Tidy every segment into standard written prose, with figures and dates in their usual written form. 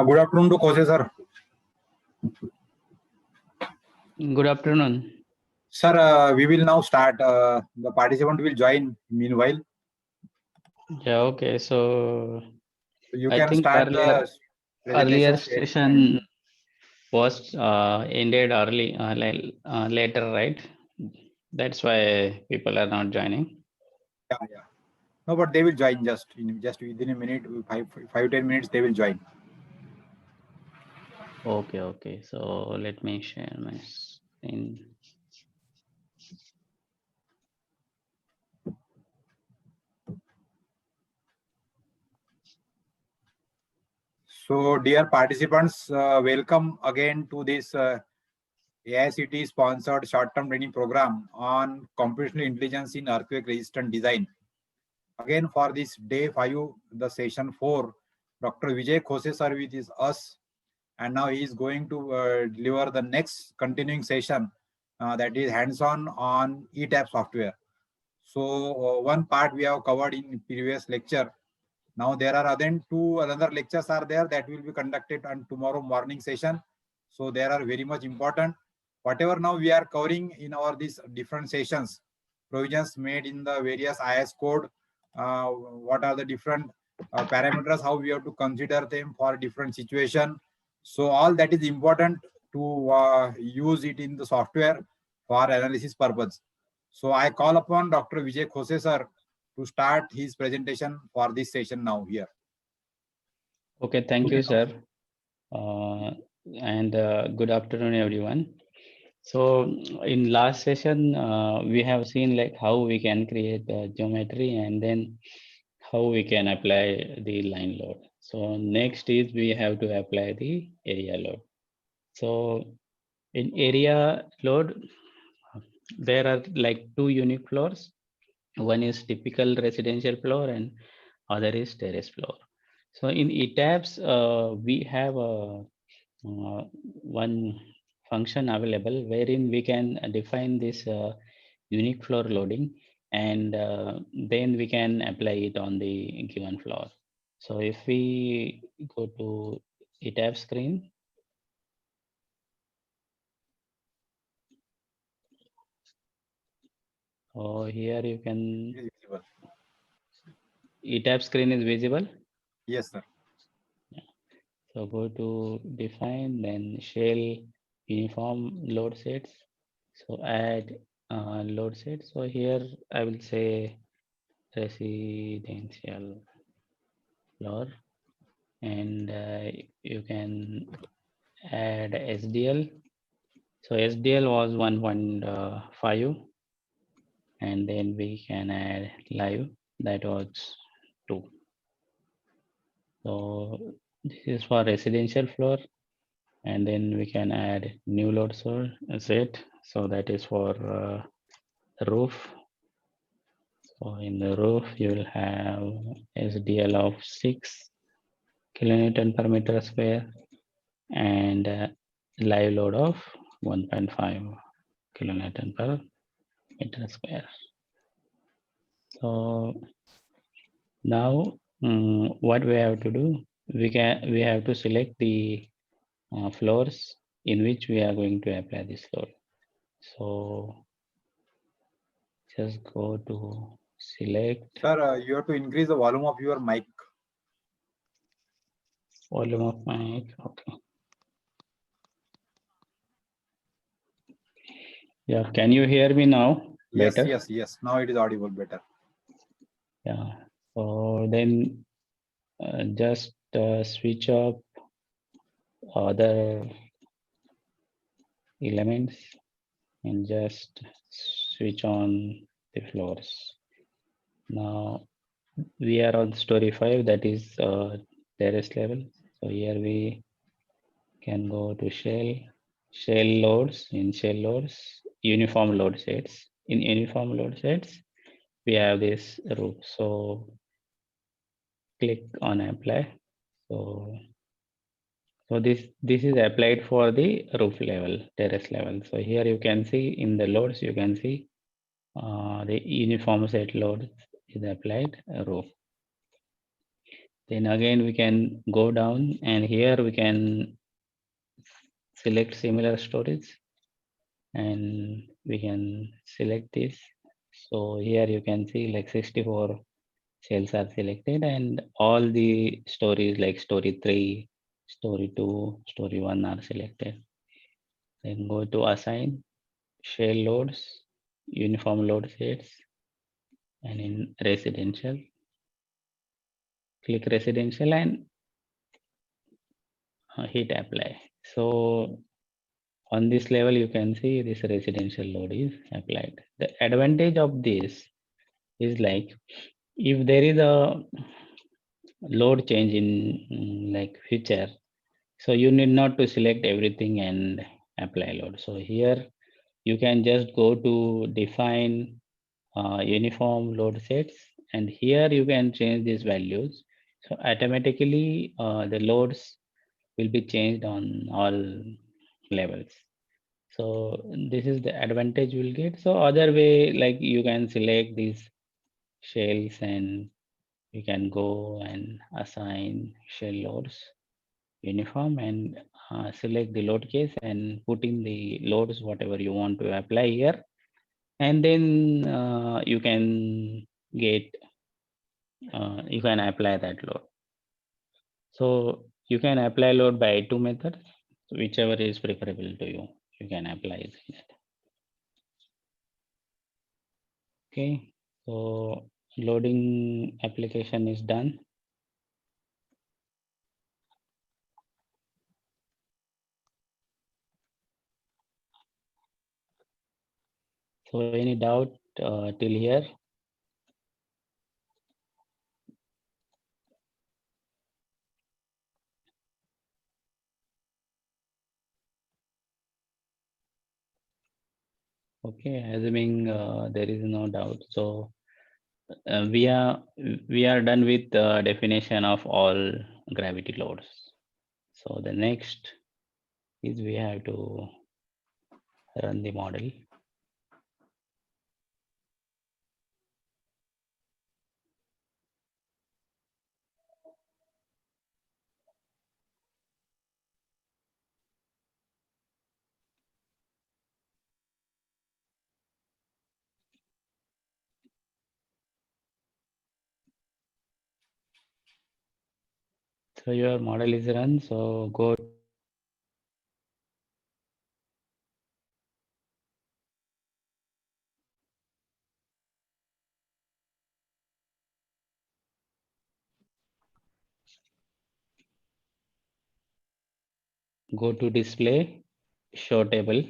Good afternoon to Kose sir. Good afternoon. Sir, we will now start. The participant will join meanwhile. Yeah, okay. So You I can think start earlier the earlier presentation sharing. session was ended early, later, right? That's why people are not joining. Yeah. No, but they will join just within a minute, 5-10 minutes. They will join. Okay. So let me share my screen. So, dear participants, welcome again to this AICT sponsored short-term training program on computational intelligence in earthquake resistant design. Again, for this day 5, the session 4, Dr. Vijay Khose sir with us. And now he is going to deliver the next continuing session that is hands-on on ETAP software. So one part we have covered in previous lecture. Now there are another lectures are there that will be conducted on tomorrow morning session. So they are very much important. Whatever now we are covering in our these different sessions, provisions made in the various IS code, what are the different parameters, how we have to consider them for different situation. So all that is important to use it in the software for analysis purpose. So I call upon Dr. Vijay Khose sir to start his presentation for this session now here. Okay, thank you, sir. And good afternoon, everyone. So in last session, we have seen like how we can create the geometry and then how we can apply the line load. So next is we have to apply the area load. So in area load, there are like two unique floors. One is typical residential floor and other is terrace floor. So in ETABS, we have one function available wherein we can define this unique floor loading and then we can apply it on the given floor. So if we go to ETAB screen, here you can, ETAB screen is visible? Yes, sir. So go to define, then shell uniform load sets. So add load set. So here I will say residential floor, and you can add SDL. So SDL was 1.5, and then we can add live, that was 2. So this is for residential floor, and then we can add new load set. So that is for roof. So in the roof, you will have SDL of 6 kilonewton per meter square and live load of 1.5 kilonewton per meter square. So now what we have to do, we have to select the floors in which we are going to apply this load. So just go to select. Sir, you have to increase the volume of your mic. Volume of mic, okay. Yeah, can you hear me now? Yes, Better? yes. Now it is audible better. Yeah, so then just switch up other elements and just switch on the floors. Now we are on story 5, that is terrace level. So here we can go to shell loads. In shell loads, uniform load sets. In uniform load sets, we have this roof. So click on apply. So this is applied for the roof level, terrace level. So here you can see in the loads, you can see the uniform set load is applied roof. Then again, we can go down and here we can select similar storage and we can select this. So here you can see like 64 cells are selected and all the stories like story 3, story 2, story 1 are selected. Then go to assign, shell loads, uniform load sets, and in residential, click residential and hit apply. So on this level, you can see this residential load is applied. The advantage of this is like if there is a load change in like future, so you need not to select everything and apply load. So here you can just go to define uniform load sets and here you can change these values. So automatically the loads will be changed on all levels. So this is the advantage you'll get. So other way, like you can select these shells and you can go and assign shell loads uniform and select the load case and put in the loads whatever you want to apply here. And then you can apply that load. So you can apply load by two methods, whichever is preferable to you. You can apply that. Okay, so loading application is done. So any doubt till here? Okay, assuming there is no doubt. So we are done with the definition of all gravity loads. So the next is we have to run the model. So your model is run. So go to display, show table,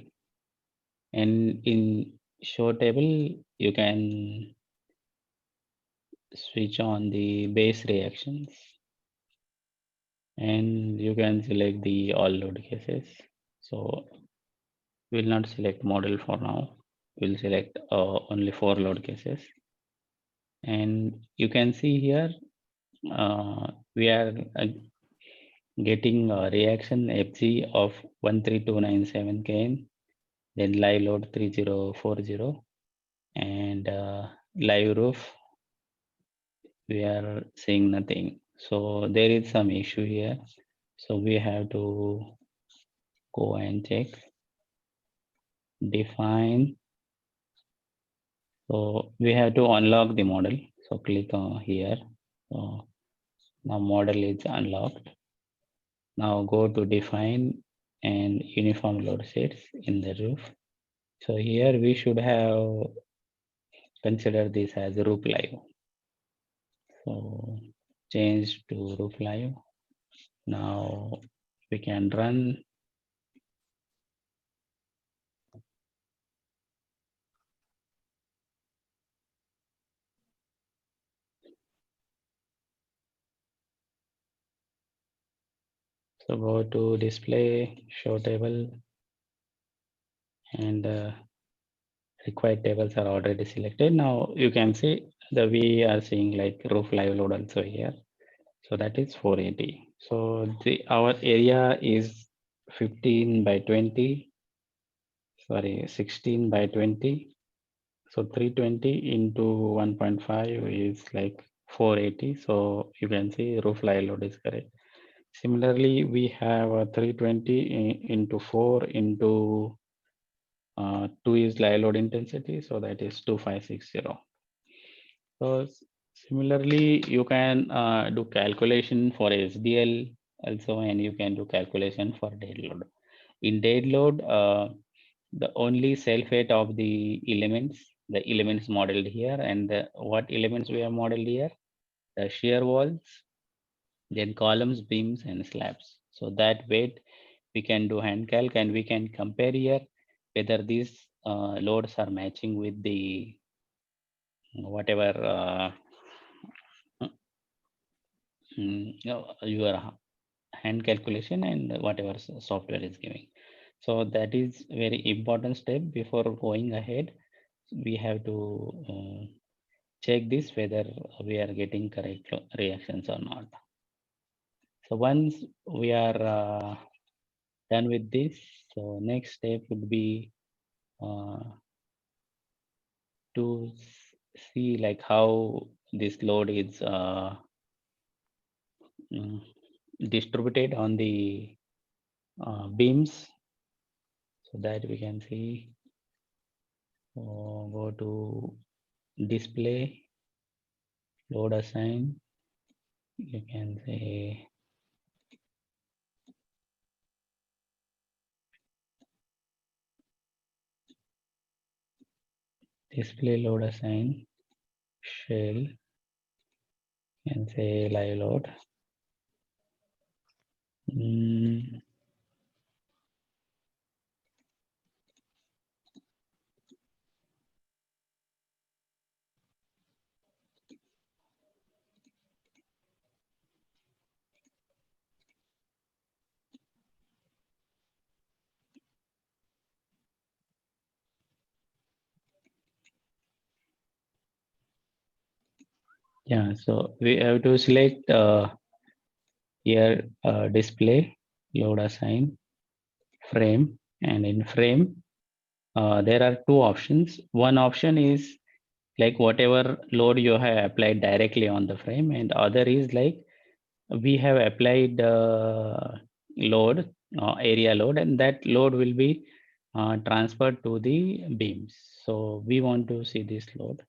and in show table you can switch on the base reactions and you can select the all load cases. So we'll not select model for now. We'll select only 4 load cases. And you can see here we are getting a reaction FG of 13297 kN, then live load 3040, and live roof we are seeing nothing. So there is some issue here. So we have to go and check, define. So we have to unlock the model. So click on here. So now model is unlocked. Now go to define and uniform load sets in the roof. So here we should have consider this as roof live. So change to roof live. Now we can run. So go to display, show table, and required tables are already selected. Now you can see that we are seeing like roof live load also here. So that is 480. So our area is 15 by 20, sorry, 16 by 20. So 320 into 1.5 is like 480. So you can see roof live load is correct. Similarly, we have 320 into 4 into 2 is live load intensity. So that is 2560. So similarly, you can do calculation for SDL also, and you can do calculation for dead load. In dead load, the only self weight of the elements modeled here, and what elements we have modeled here, the shear walls, then columns, beams, and slabs. So that weight we can do hand calc, and we can compare here whether these loads are matching with the whatever your hand calculation and whatever software is giving. So that is very important step before going ahead. We have to check this whether we are getting correct reactions or not. So once we are done with this, so next step would be to see like how this load is distributed on the beams, so that we can see. Go to display, load assign. You can say display load assign shell and say live load. Yeah, so we have to select here display load assign frame, and in frame there are two options. One option is like whatever load you have applied directly on the frame, and other is like we have applied load area load, and that load will be transferred to the beams. So we want to see this load.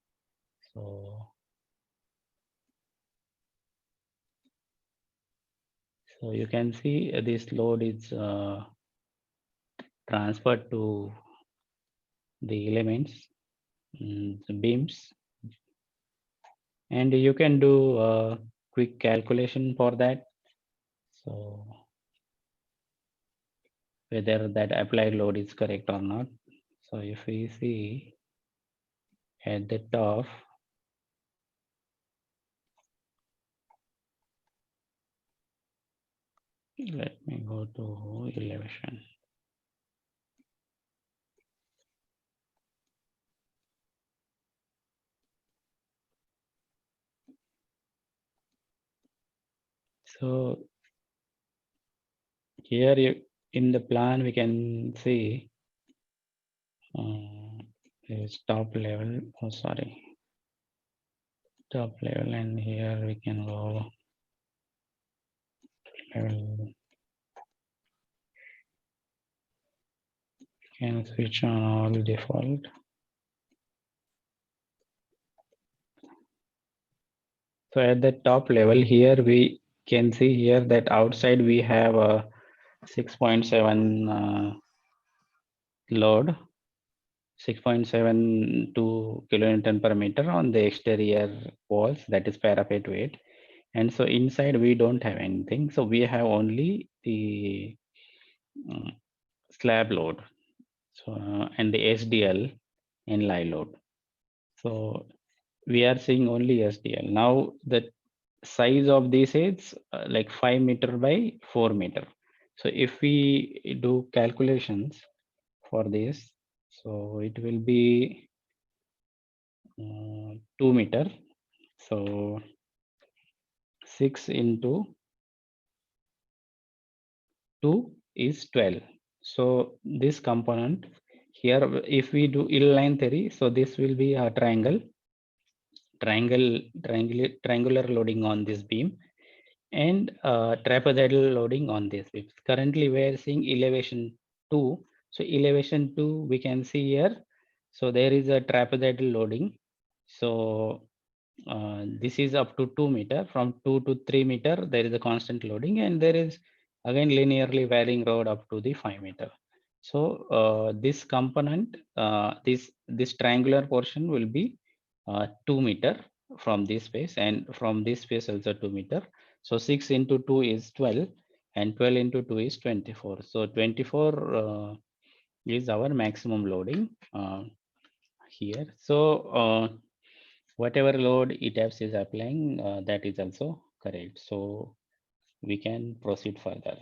So you can see this load is transferred to the elements, the beams, and you can do a quick calculation for that. So whether that applied load is correct or not. So if we see at the top, let me go to elevation. So here in the plan, we can see is top level. Oh, sorry, top level, and here we can go level. Can switch on all default. So at the top level here, we can see here that outside we have a 6.7 load, 6.72 kilonewton per meter on the exterior walls, that is parapet weight. And so inside we don't have anything. So we have only the slab load, so and the SDL and live load. So we are seeing only SDL. Now the size of this is like 5 meter by 4 meter. So if we do calculations for this, so it will be 2 meter. So 6 into 2 is 12. So this component here, if we do L line theory, so this will be a triangle. triangular loading on this beam and trapezoidal loading on this beam. Currently, we are seeing elevation 2. So elevation 2, we can see here. So there is a trapezoidal loading. So this is up to 2 meter. From 2 to 3 meter, there is a constant loading, and there is again linearly varying load up to the 5 meter. So this component, this triangular portion will be 2 meter from this face, and from this face also 2 meter. So 6 into 2 is 12, and 12 into 2 is 24. So 24 is our maximum loading here. So whatever load ETABS is applying, that is also correct. So we can proceed further.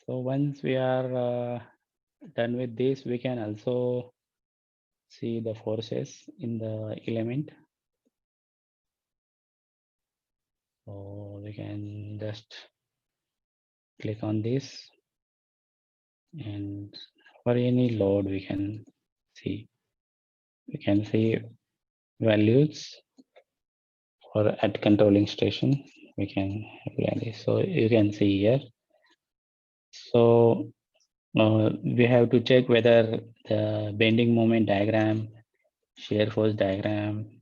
So once we are done with this, we can also see the forces in the element. So we can just click on this, and for any load we can see values for at controlling station. We can apply this. So you can see here. So we have to check whether the bending moment diagram, shear force diagram,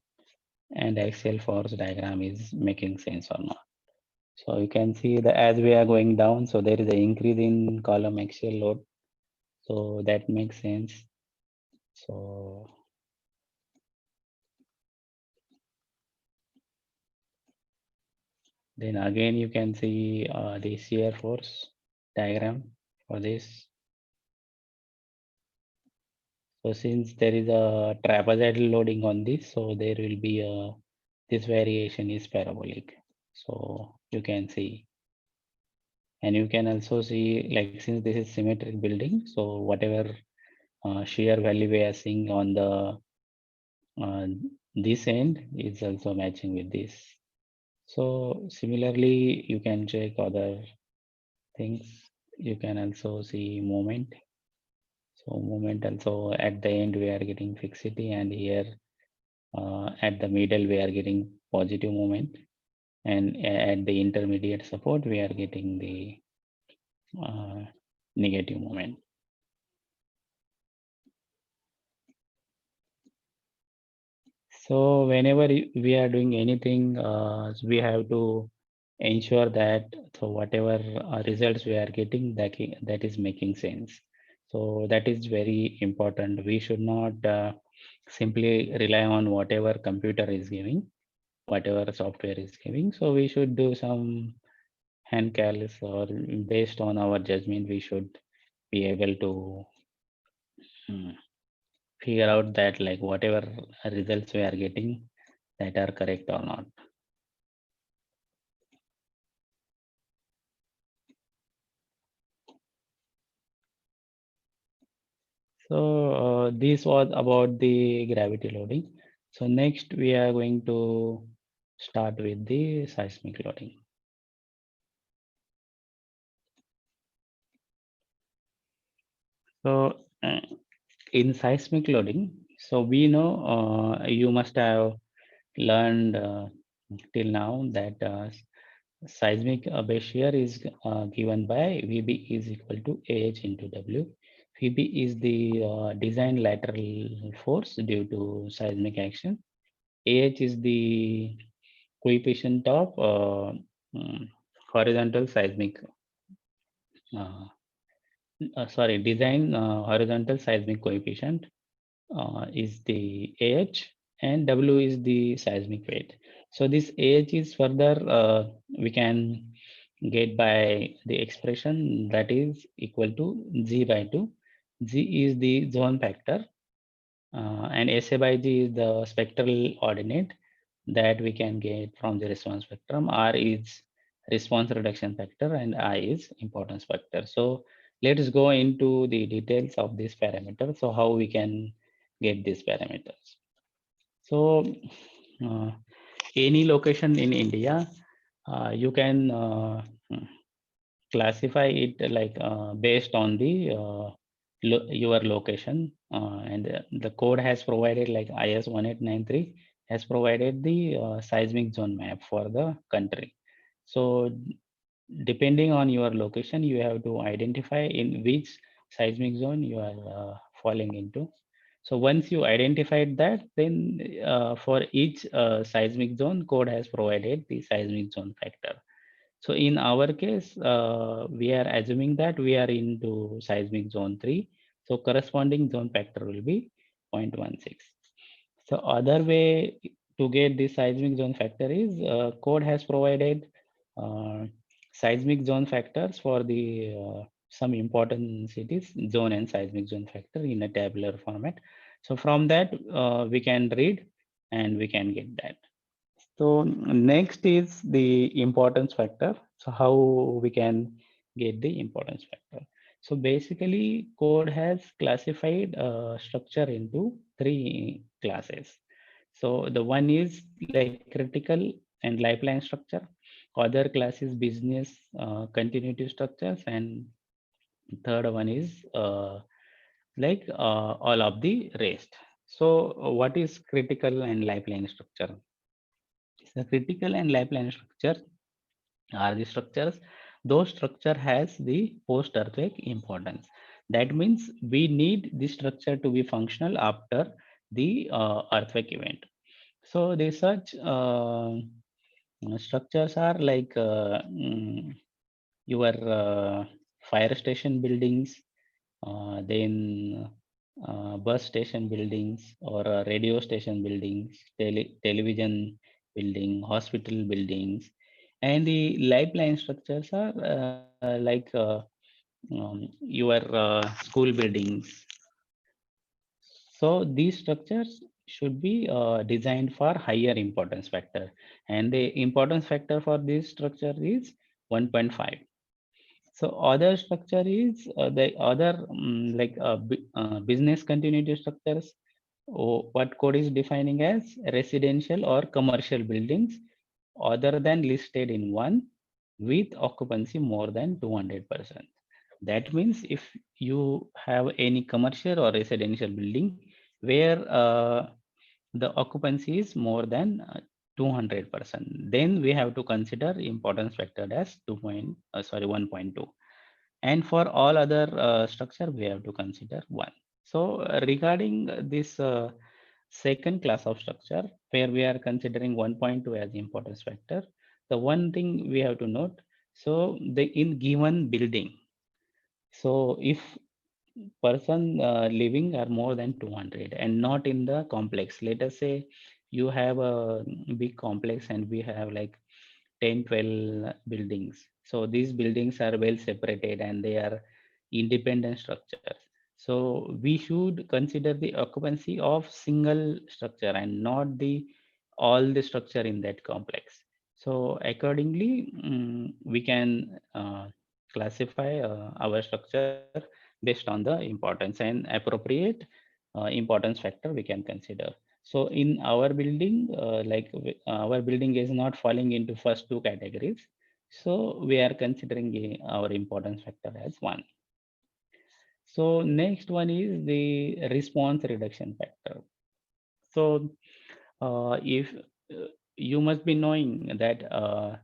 and axial force diagram is making sense or not. So you can see that as we are going down, so there is an increase in column axial load. So that makes sense. So then again, you can see the shear force diagram for this. So since there is a trapezoidal loading on this, so there will be this variation is parabolic. So you can see, and you can also see, like, since this is symmetric building, so whatever shear value we are seeing on the this end is also matching with this. So similarly, you can check other things. You can also see moment. So moment also at the end we are getting fixity, and here at the middle we are getting positive moment, and at the intermediate support we are getting the negative moment. So whenever we are doing anything, we have to ensure that so whatever results we are getting, that is making sense. So that is very important. We should not simply rely on whatever computer is giving, whatever software is giving. So we should do some hand calcs, or based on our judgment, we should be able to figure out that, like, whatever results we are getting, that are correct or not. So this was about the gravity loading. So next we are going to start with the seismic loading. So in seismic loading, so we know you must have learned till now that seismic base shear is given by VB is equal to AH into W. VB is the design lateral force due to seismic action. AH is the coefficient of horizontal seismic, design horizontal seismic coefficient is the AH, and W is the seismic weight. So this AH is further we can get by the expression that is equal to G by 2. G is the zone factor, and SA by G is the spectral ordinate that we can get from the response spectrum. R is response reduction factor, and I is importance factor. So let us go into the details of this parameter. So how we can get these parameters. So any location in India, You can classify it like based on the your location, and the code has provided, like IS 1893 has provided the seismic zone map for the country. So depending on your location, you have to identify in which seismic zone you are falling into. So once you identified that, then for each seismic zone, code has provided the seismic zone factor. So in our case, we are assuming that we are into seismic zone 3. So corresponding zone factor will be 0.16. So other way to get the seismic zone factor is code has provided uh, seismic zone factors for the some important cities, zone and seismic zone factor in a tabular format. So from that, we can read and we can get that. So next is the importance factor. So how we can get the importance factor. So basically code has classified structure into three classes. So the one is like critical and lifeline structure. Other class is business continuity structures, and third one is all of the rest. So what is critical and lifeline structure? The critical and lifeline structure are the structures. Those structure has the post earthquake importance. That means we need this structure to be functional after the earthquake event. So the such structures are like your fire station buildings, then bus station buildings, or radio station buildings, television building, hospital buildings, and the lifeline structures are your school buildings. So these structures should be designed for higher importance factor, and the importance factor for this structure is 1.5. So other structure is the other business continuity structures. What code is defining as residential or commercial buildings other than listed in one with occupancy more than 200%. That means if you have any commercial or residential building where the occupancy is more than 200%, then we have to consider importance factor as 1.2. And for all other structure, we have to consider 1. So regarding this second class of structure, where we are considering 1.2 as importance factor, the one thing we have to note, so the in given building, so if person living are more than 200 and not in the complex, let us say you have a big complex and we have like 10, 12 buildings. So these buildings are well separated and they are independent structures. So we should consider the occupancy of single structure and not the all the structure in that complex. So accordingly, we can classify our structure based on the importance, and appropriate importance factor we can consider. So in our building, our building is not falling into first two categories. So we are considering our importance factor as 1. So next one is the response reduction factor. So if you must be knowing that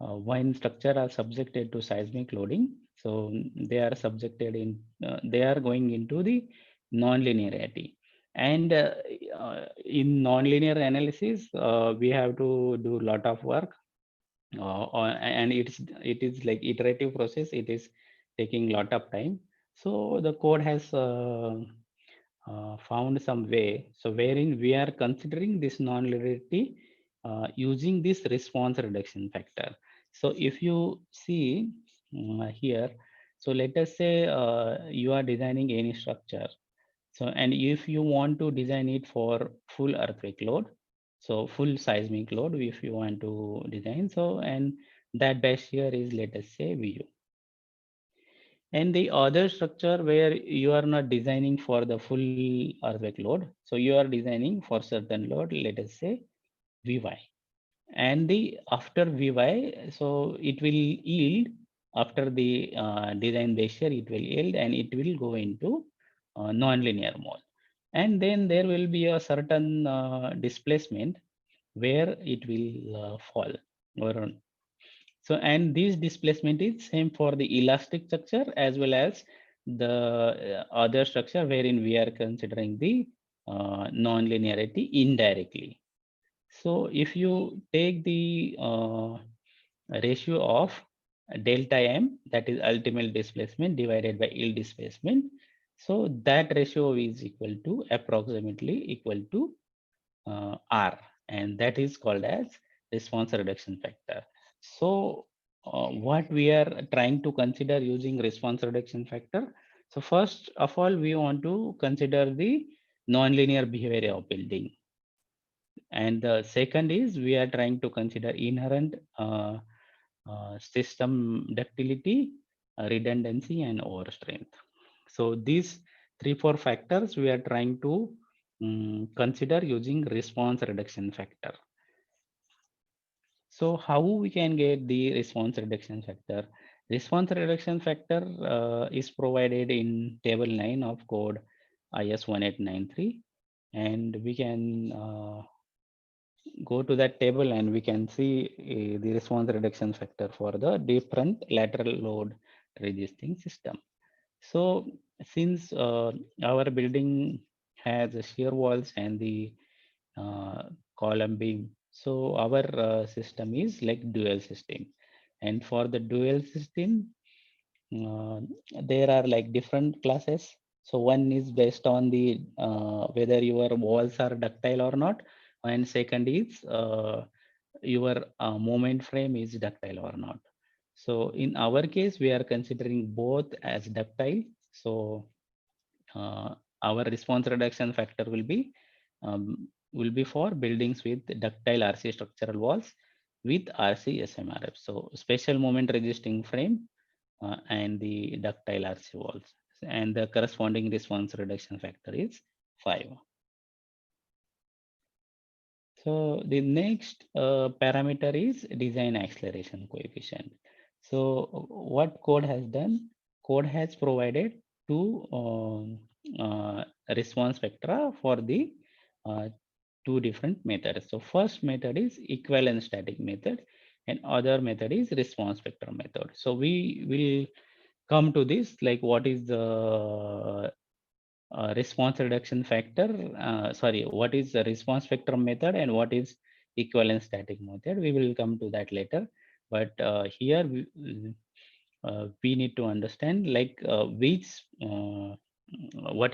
when structure are subjected to seismic loading, so they are subjected in, they are going into the non-linearity. And in non-linear analysis, we have to do a lot of work, and it is like iterative process. It is taking lot of time. So the code has found some way, so wherein we are considering this non-linearity using this response reduction factor. So if you see here, so let us say you are designing any structure. So, and if you want to design it for full earthquake load, so full seismic load, if you want to design, so, and that base here is, let us say, VU. And the other structure where you are not designing for the full earthquake load, so you are designing for certain load, let us say VY. and the after Vy, so it will yield after the design behavior, it will yield and it will go into non-linear mode. And then there will be a certain displacement where it will fall. Or, so, and this displacement is same for the elastic structure as well as the other structure wherein we are considering the non-linearity indirectly. So if you take the ratio of delta m, that is ultimate displacement divided by yield displacement, so that ratio is equal to approximately equal to R, and that is called as response reduction factor. So what we are trying to consider using response reduction factor. So first of all, we want to consider the nonlinear behavior of building. And the second is we are trying to consider inherent system ductility, redundancy, and overstrength. So these 3-4 factors we are trying to consider using response reduction factor. So how we can get the response reduction factor? Response reduction factor is provided in table 9 of code IS 1893, and we can go to that table and we can see the response reduction factor for the different lateral load resisting system. So since our building has shear walls and the column beam, so our system is like dual system. And for the dual system, uh, there are like different classes. So one is based on the whether your walls are ductile or not, and second is your moment frame is ductile or not. So in our case, we are considering both as ductile. So our response reduction factor will be for buildings with ductile RC structural walls with RC SMRF. So special moment resisting frame and the ductile RC walls, and the corresponding response reduction factor is 5. So the next parameter is design acceleration coefficient. So what code has done? Code has provided two response spectra for the uh, two different methods. So first method is equivalent static method, and other method is response spectrum method. So we will come to this, like what is the response reduction factor, sorry, what is the response spectrum method and what is equivalent static method. We will come to that later. But here we need to understand like what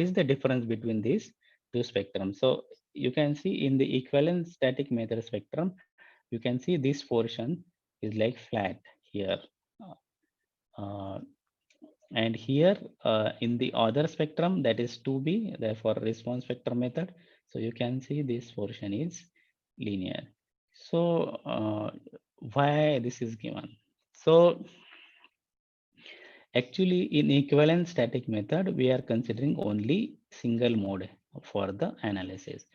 is the difference between these two spectrums. So you can see in the equivalent static method spectrum, you can see this portion is like flat here. Uh, and here in the other spectrum, that is 2B, therefore response spectrum method. So you can see this portion is linear. So why this is given? So actually in equivalent static method, we are considering only single mode for the analysis.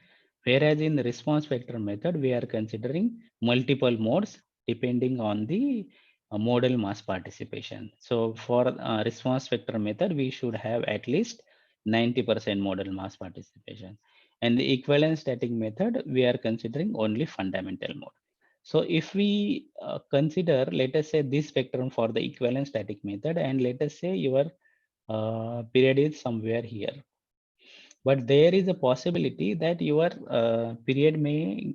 Whereas in the response spectrum method, we are considering multiple modes depending on the modal mass participation. So for response spectrum method, we should have at least 90% modal mass participation. And the equivalent static method, we are considering only fundamental mode. So if we consider, let us say this spectrum for the equivalent static method, and let us say your period is somewhere here, but there is a possibility that your period may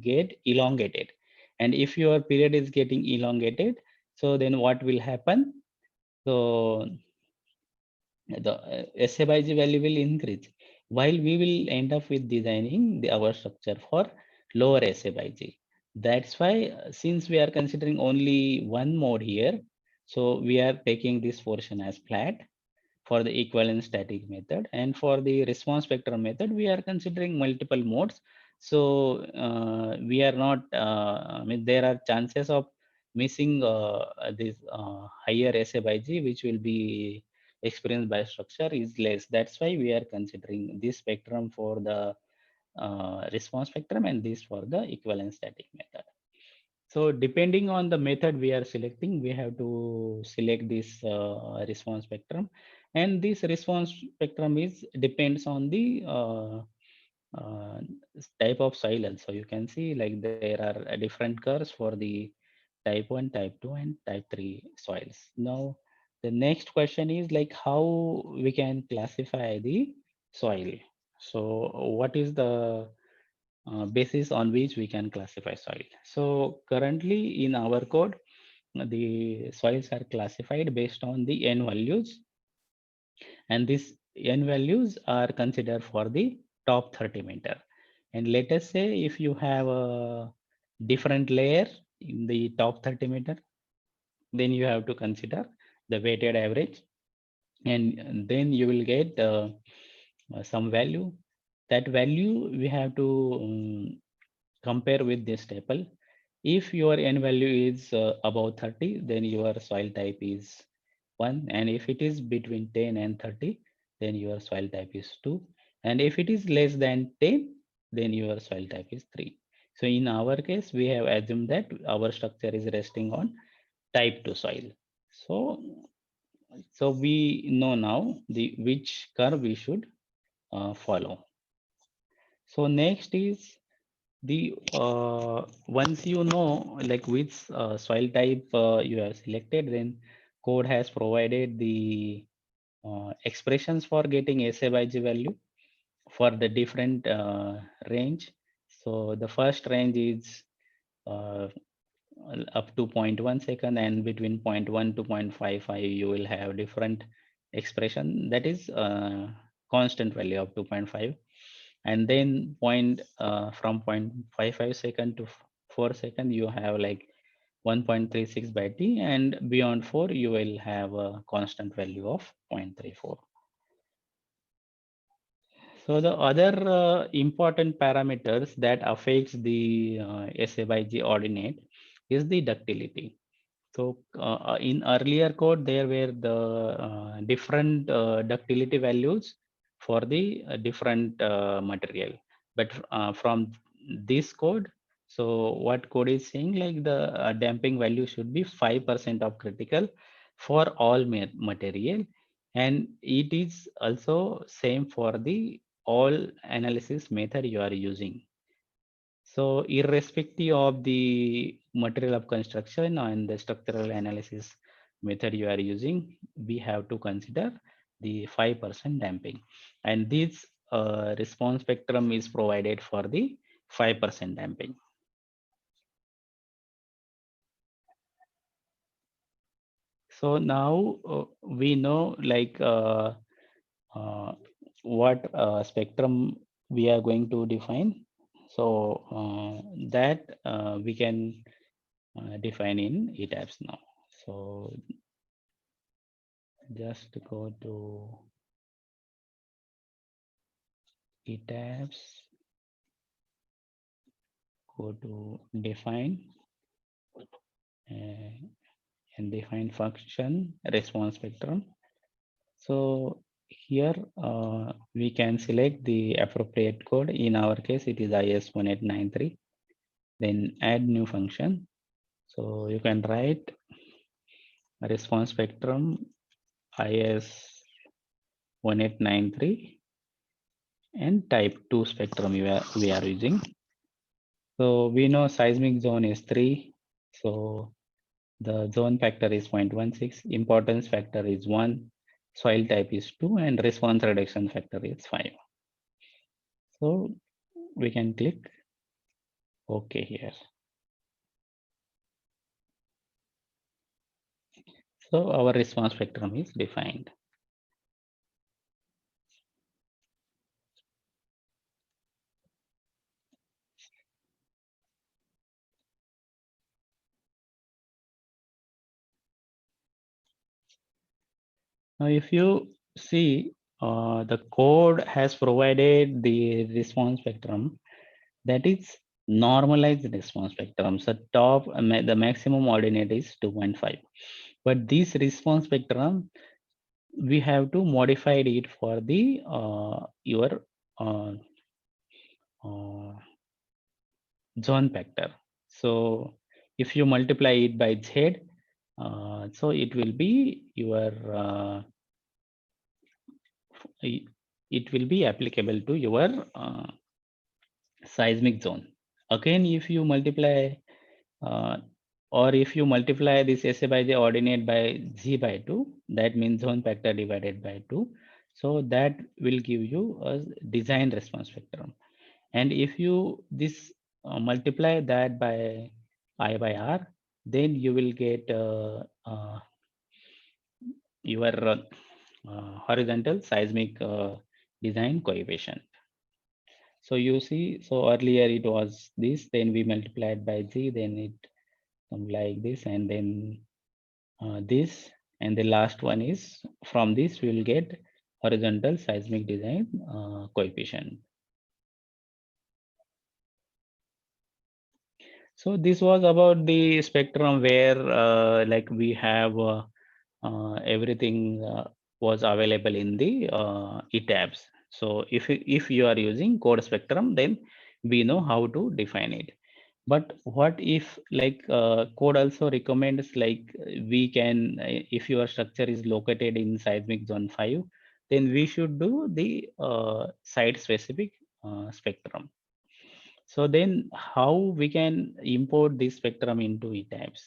get elongated. And if your period is getting elongated, so then what will happen? So the SA by G value will increase, while we will end up with designing our structure for lower SA by G. That's why since we are considering only one mode here, so we are taking this portion as flat for the equivalent static method, and for the response spectrum method we are considering multiple modes. So we are not I mean, there are chances of missing this higher SA by G which will be experienced by structure is less. That's why we are considering this spectrum for the response spectrum and this for the equivalent static method. So depending on the method we are selecting, we have to select this response spectrum, and this response spectrum is depends on the uh, type of soil also. You can see like there are different curves for the type 1, type 2, and type 3 soils. Now, the next question is like how we can classify the soil. So what is the basis on which we can classify soil? So currently in our code, the soils are classified based on the N values, and these N values are considered for the top 30 meter. And let us say if you have a different layer in the top 30 meter, then you have to consider the weighted average, and then you will get some value. That value we have to compare with this table. If your N value is above 30, then your soil type is 1. And if it is between 10 and 30, then your soil type is 2. And if it is less than 10, then your soil type is 3. So in our case, we have assumed that our structure is resting on type 2 soil. So we know now the which curve we should follow. So next is the once you know like which soil type you have selected, then code has provided the expressions for getting SA by G value for the different range. So the first range is uh, up to 0.1 second, and between 0.1 to 0.55 you will have different expression, that is constant value of 2.5. And then from 0.55 second to 4 second you have like 1.36 by t, and beyond 4 you will have a constant value of 0.34. So the other important parameters that affects the SA by G ordinate is the ductility. So in earlier code, there were the different ductility values for the different material. But from this code, so what code is saying, like the damping value should be 5% of critical for all material. And it is also same for the all analysis method you are using. So irrespective of the material of construction and the structural analysis method you are using, we have to consider the 5% damping. And this response spectrum is provided for the 5% damping. So now we know like what spectrum we are going to define. So that we can define in ETABS now. So just go to ETABS, go to define and define function response spectrum. So here we can select the appropriate code. In our case, it is IS1893. Then add new function. So you can write response spectrum IS1893 and type 2 spectrum we are using. So we know seismic zone is 3. So the zone factor is 0.16, importance factor is 1, soil type is 2, and response reduction factor is 5. So we can click OK here. So our response spectrum is defined. Now, if you see, the code has provided the response spectrum that is normalized response spectrum. So top, the maximum ordinate is 2.5. But this response spectrum, we have to modify it for the your zone factor. So if you multiply it by Z, so it will be your it will be applicable to your seismic zone. Again, if you multiply uh, or if you multiply this SA by the ordinate by Z by 2, that means zone factor divided by 2. So that will give you a design response spectrum. And if you this multiply that by I by R, then you will get your horizontal seismic design coefficient. So you see, so earlier it was this, then we multiplied by Z, then it comes like this, and then this, and the last one is from this we will get horizontal seismic design coefficient. So this was about the spectrum where like we have everything was available in the ETABS. So if you are using code spectrum, then we know how to define it. But what if like code also recommends like we can, if your structure is located in seismic zone 5, then we should do the site specific spectrum. So then how we can import this spectrum into ETABS?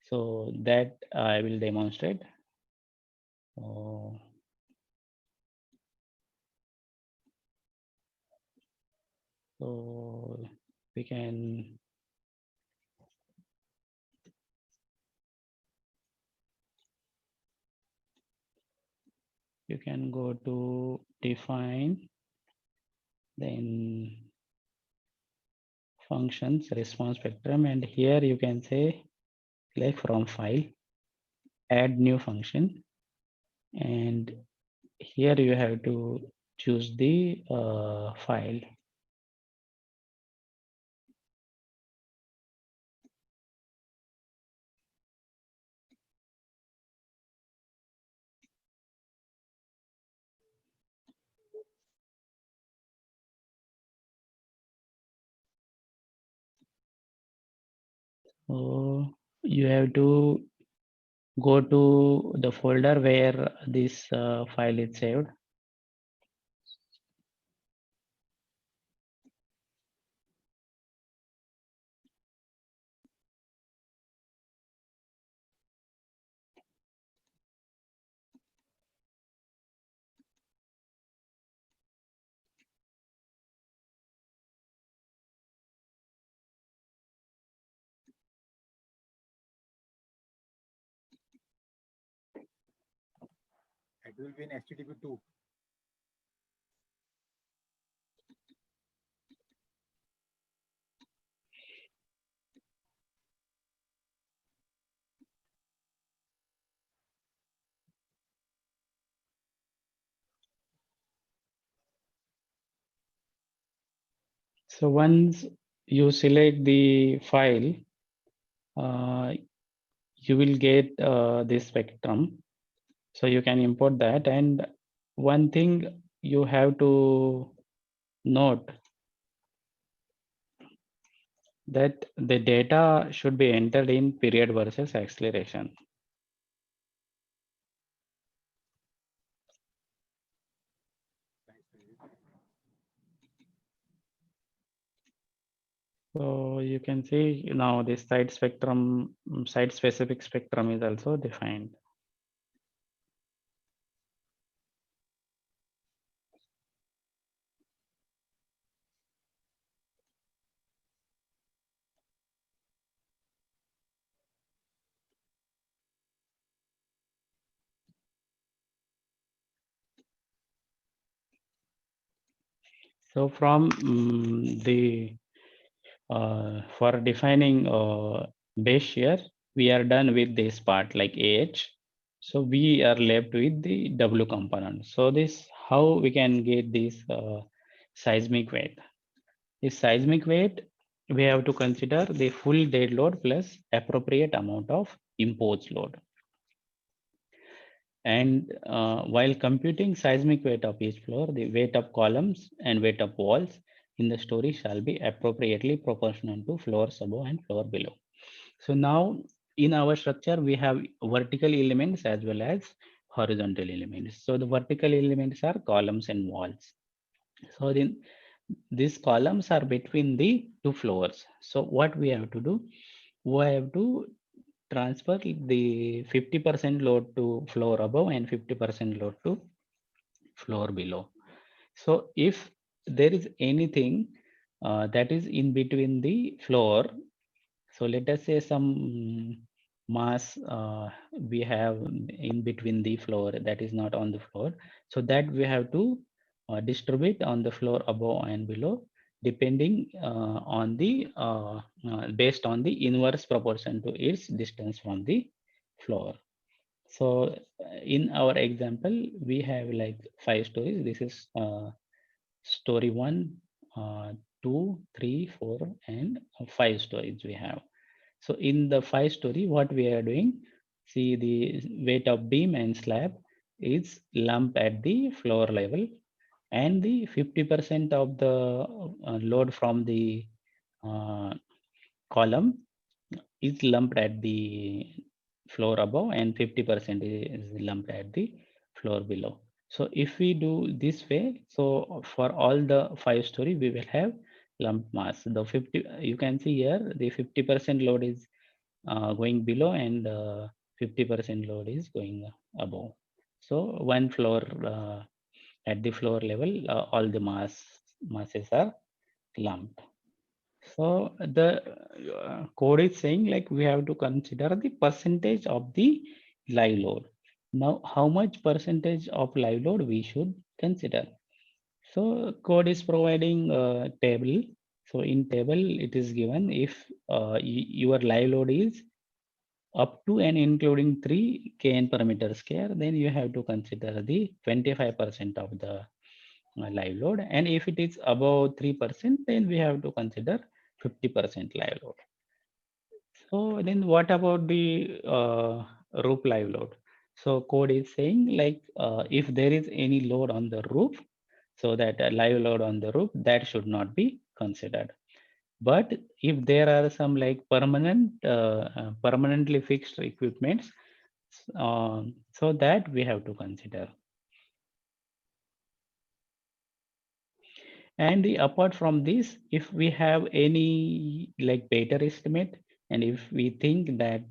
So that I will demonstrate. So we can you can go to define, then functions response spectrum, and here you can say like from file, add new function, and here you have to choose the file. So you have to go to the folder where this file is saved. It will be in HTTP2. So once you select the file, you will get this spectrum. So you can import that. And one thing you have to note that the data should be entered in period versus acceleration. So you can see now this site spectrum, site specific spectrum is also defined. So from the for defining base shear, we are done with this part like AH. So we are left with the W component. So this how we can get this seismic weight. This seismic weight, we have to consider the full dead load plus appropriate amount of imposed load. And while computing seismic weight of each floor, the weight of columns and weight of walls in the story shall be appropriately proportional to floors above and floor below. So now in our structure, we have vertical elements as well as horizontal elements. So the vertical elements are columns and walls. So then these columns are between the two floors. So what we have to do, we have to transfer the 50% load to floor above and 50% load to floor below. So if there is anything that is in between the floor, so let us say some mass we have in between the floor that is not on the floor. So that we have to distribute on the floor above and below, depending on the based on the inverse proportion to its distance from the floor. So in our example, we have like 5 stories. This is story 1, 2, 3, 4, and 5 stories we have. So in the 5 story, what we are doing, see the weight of beam and slab is lumped at the floor level, and the 50% of the load from the uh, column is lumped at the floor above, and 50% is lumped at the floor below. So if we do this way, so for all the 5 story, we will have lump mass. The 50, you can see here, the 50% load is going below, and 50% load is going above. So one floor at the floor level, all the masses are lumped. So the code is saying like we have to consider the percentage of the live load. Now, how much percentage of live load we should consider? So code is providing a table. So in table, it is given if your live load is up to and including 3 kN per meter square, then you have to consider the 25% of the live load. And if it is above 3%, then we have to consider 50% live load. So then what about the roof live load? So code is saying like if there is any load on the roof, so that a live load on the roof, that should not be considered. But if there are some like permanently fixed equipments, so that we have to consider. And apart from this, if we have any like better estimate, and if we think that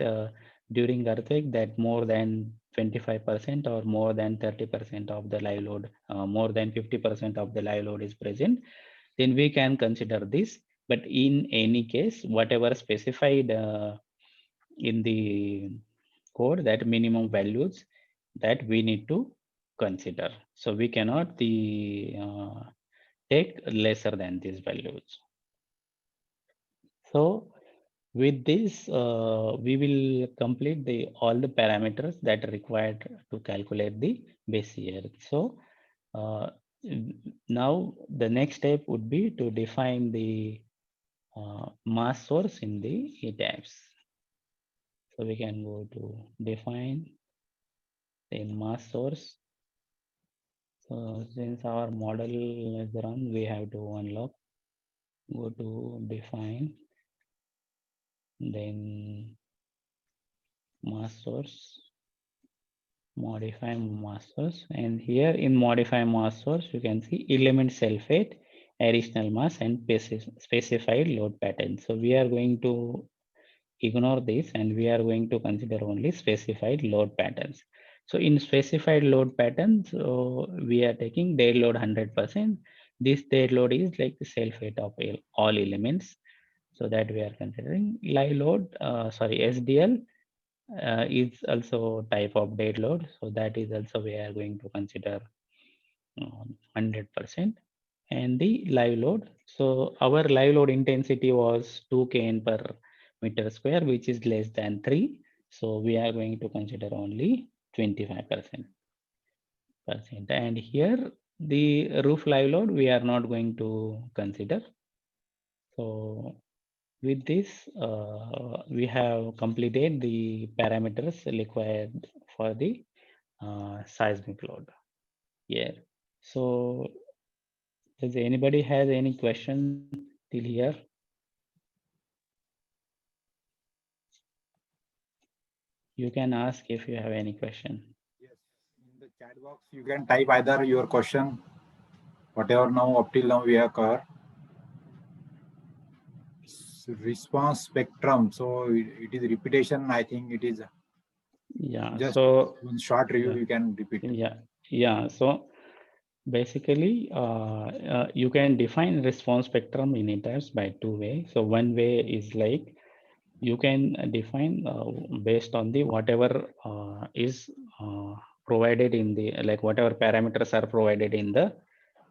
during earthquake that more than 25% or more than 30% of the live load, more than 50% of the live load is present, then we can consider this. But in any case, whatever specified in the code, that minimum values that we need to consider. So we cannot take lesser than these values. So with this, we will complete all the parameters that are required to calculate the base year. So now the next step would be to define the mass source in the ETABS. So we can go to define the mass source. So since our model is run, we have to unlock, go to define, then mass source, modify mass source, and here in modify mass source, you can see element self-weight, additional mass, and specified load pattern. So we are going to ignore this, and we are going to consider only specified load patterns. So in specified load patterns, we are taking dead load 100%. This dead load is like the self-weight of all elements. So that we are considering live load, SDL is also type of dead load. So that is also we are going to consider 100%. And the live load. So our live load intensity was 2 kN per meter square, which is less than 3. So we are going to consider only 25%. And here the roof live load, we are not going to consider. So with this, we have completed the parameters required for the seismic load here. So Does anybody has any question till here? You can ask if you have any question. Yes, in the chat box, you can type either your question, whatever now up till now we have covered. Response spectrum. So it is repetition. I think it is Yeah. just So one short review. yeah. You can repeat. Yeah. So basically, you can define response spectrum in integers by two ways. So one way is like you can define based on the whatever is provided in the like whatever parameters are provided in the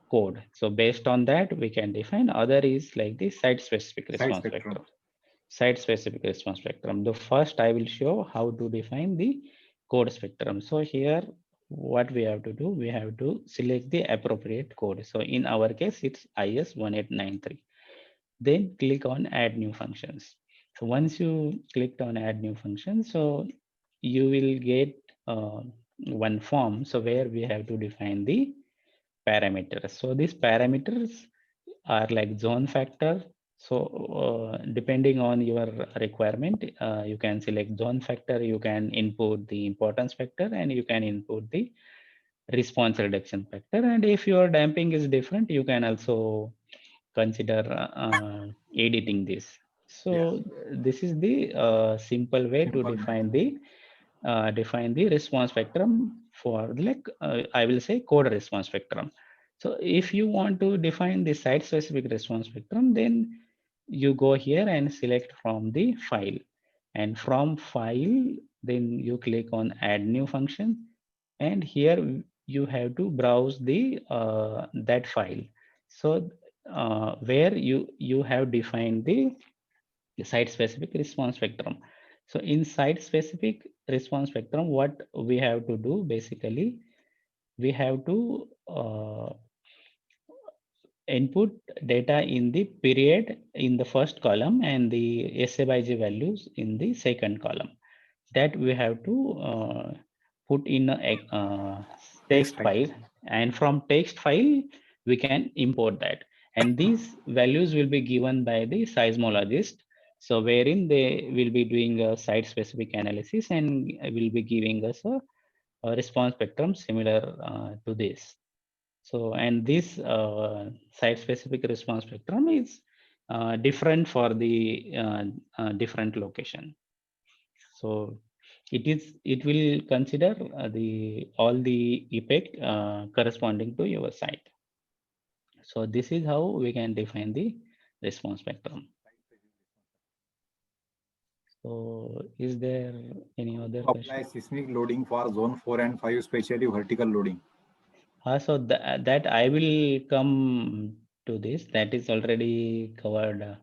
code. So based on that, we can define. Other is like the site specific Side response spectrum. spectrum. Site specific response spectrum. The first I will show how to define the code spectrum. So here what we have to do, we have to select the appropriate code. So in our case, it's IS1893. Then click on add new functions. So once you clicked on add new function, so you will get one form. So where we have to define the parameters. So these parameters are like zone factor. So depending on your requirement, you can select zone factor, you can input the importance factor, and you can input the response reduction factor. And if your damping is different, you can also consider editing this. So this is the simple way to Simple define the response spectrum for like I will say code response spectrum. So if you want to define the site specific response spectrum, then you go here and select from the file, and from file, then you click on add new function, and here you have to browse the that file. So where you have defined the site specific response spectrum. So in site specific response spectrum, what we have to do basically, we have to input data in the period in the first column and the SA by J values in the second column. That we have to put in a text file, and from text file we can import that, and these values will be given by the seismologist. So wherein they will be doing a site specific analysis and will be giving us a response spectrum similar to this. So, and this site specific response spectrum is different for the different location. So it will consider the all the epoch corresponding to your site. So this is how we can define the response spectrum. So is there any other question? apply seismic loading for zone 4 and 5, especially vertical loading. So that I will come to this. That is already covered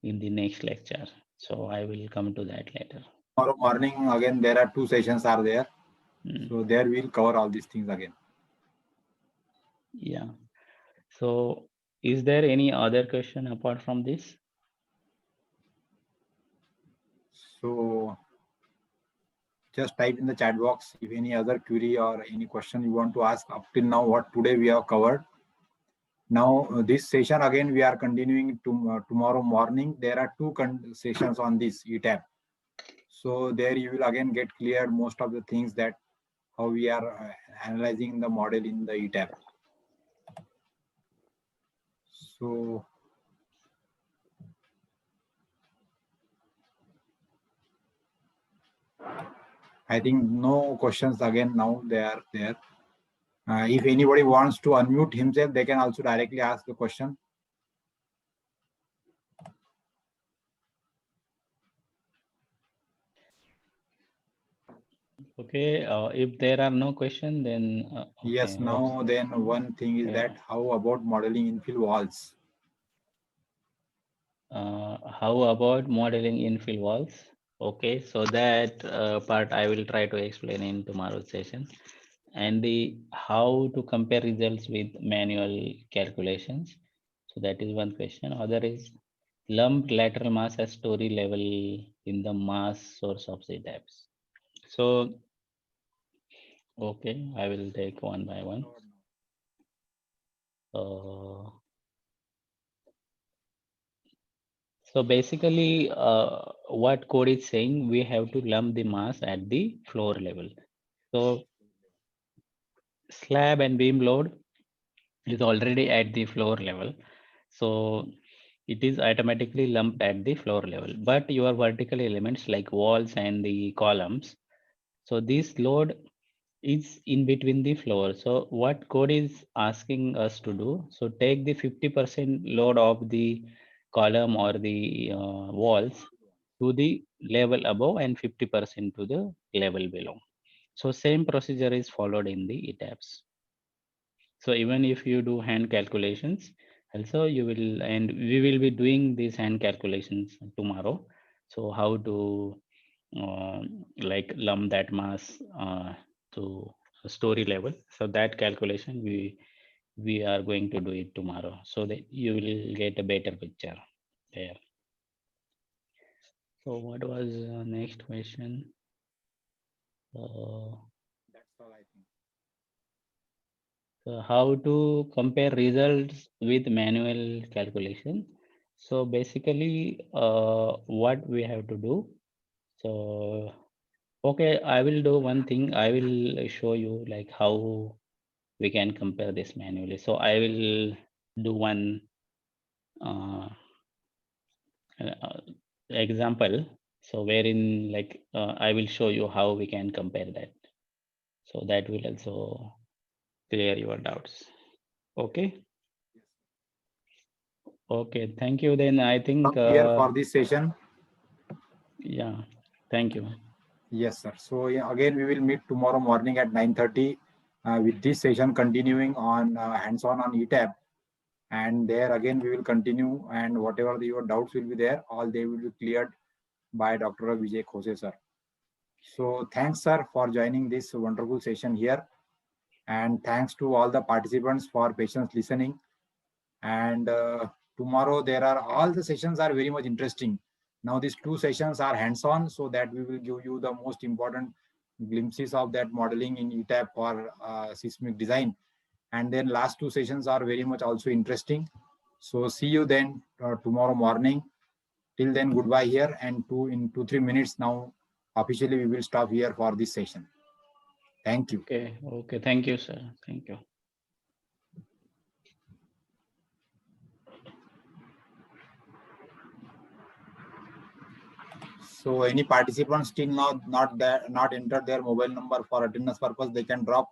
in the next lecture. So I will come to that later. Tomorrow morning again there are 2 sessions are there. Mm. So there we'll cover all these things again. Yeah. So is there any other question apart from this? So just type in the chat box if any other query or any question you want to ask up till now what today we have covered. Now this session again we are continuing to tomorrow morning. There are 2 sessions on this ETAP. So there you will again get cleared most of the things that how we are analyzing the model in the ETAP. So I think no questions again now they are there. If anybody wants to unmute himself, they can also directly ask the question. Okay, if there are no questions, then okay, Yes, now then one thing is that how about modeling infill walls? how about modeling infill walls? Okay, so that part I will try to explain in tomorrow's session. And the how to compare results with manual calculations. So that is one question. Other is lumped lateral mass at story level in the mass source of the depths. So, okay, I will take one by one. So basically, what code is saying, we have to lump the mass at the floor level. So slab and beam load is already at the floor level. So it is automatically lumped at the floor level. But your vertical elements like walls and the columns, so this load is in between the floor. So what code is asking us to do? So take the 50% load of the column or the walls to the level above and 50% to the level below. So same procedure is followed in the ETABS. So even if you do hand calculations, also you will, and we will be doing these hand calculations tomorrow. So how to like lump that mass to a story level. So that calculation we are going to do it tomorrow, so that you will get a better picture there. So what was next question? That's all I think. So how to compare results with manual calculation? So basically, what we have to do. So, okay, I will do one thing. I will show you like how we can compare this manually. So I will do one example. So wherein like I will show you how we can compare that. So that will also clear your doubts. Okay. Okay. Thank you. Then I think Come here for this session. yeah. Thank you. Yes, sir. So yeah, again, we will meet tomorrow morning at 9:30 with this session continuing on hands-on on ETAB. And there again, we will continue, and whatever your doubts will be there, all they will be cleared by Dr. Vijay Khose, sir. So thanks, sir, for joining this wonderful session here. And thanks to all the participants for patience listening. And tomorrow there are all the sessions are very much interesting. Now these two sessions are hands-on, so that we will give you the most important glimpses of that modeling in ETAB for seismic design. And then last two sessions are very much also interesting. So see you then tomorrow morning. Till then, goodbye here, and in 2-3 minutes now officially we will stop here for this session. Thank you. Okay. Okay. Thank you, sir. Thank you. So any participants still not entered their mobile number for attendance purpose, they can drop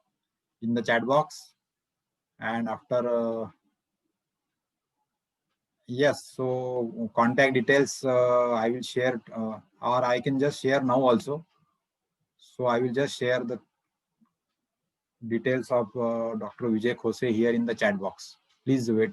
in the chat box. And after yes, so contact details I will share, or I can just share now also. So I will just share the details of Dr. Vijay Khose here in the chat box. Please wait.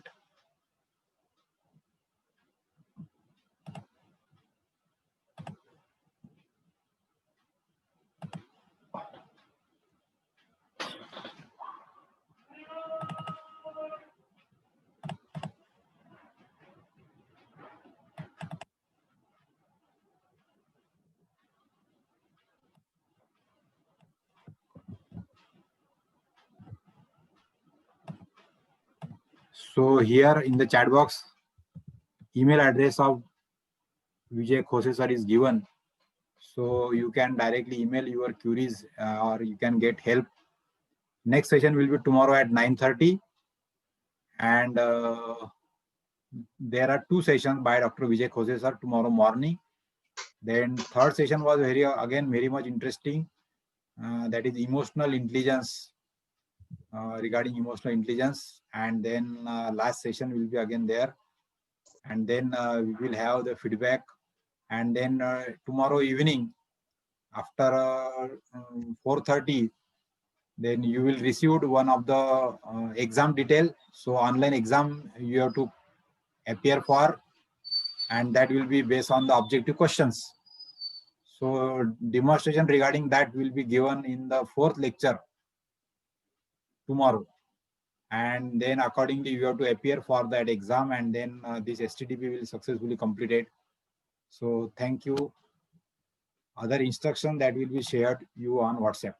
So here in the chat box, email address of Vijay Khose sir is given. So you can directly email your queries or you can get help. Next session will be tomorrow at 9:30. And there are two sessions by Dr. Vijay Khose sir tomorrow morning. Then third session was very much interesting. That is emotional intelligence, regarding emotional intelligence. And then last session will be again there. And then we will have the feedback. And then tomorrow evening after 4:30, then you will receive one of the exam detail. So online exam you have to appear for, and that will be based on the objective questions. So demonstration regarding that will be given in the fourth lecture tomorrow. And then accordingly you have to appear for that exam, and then this STDP will successfully completed. So thank you. Other instruction that will be shared you on WhatsApp.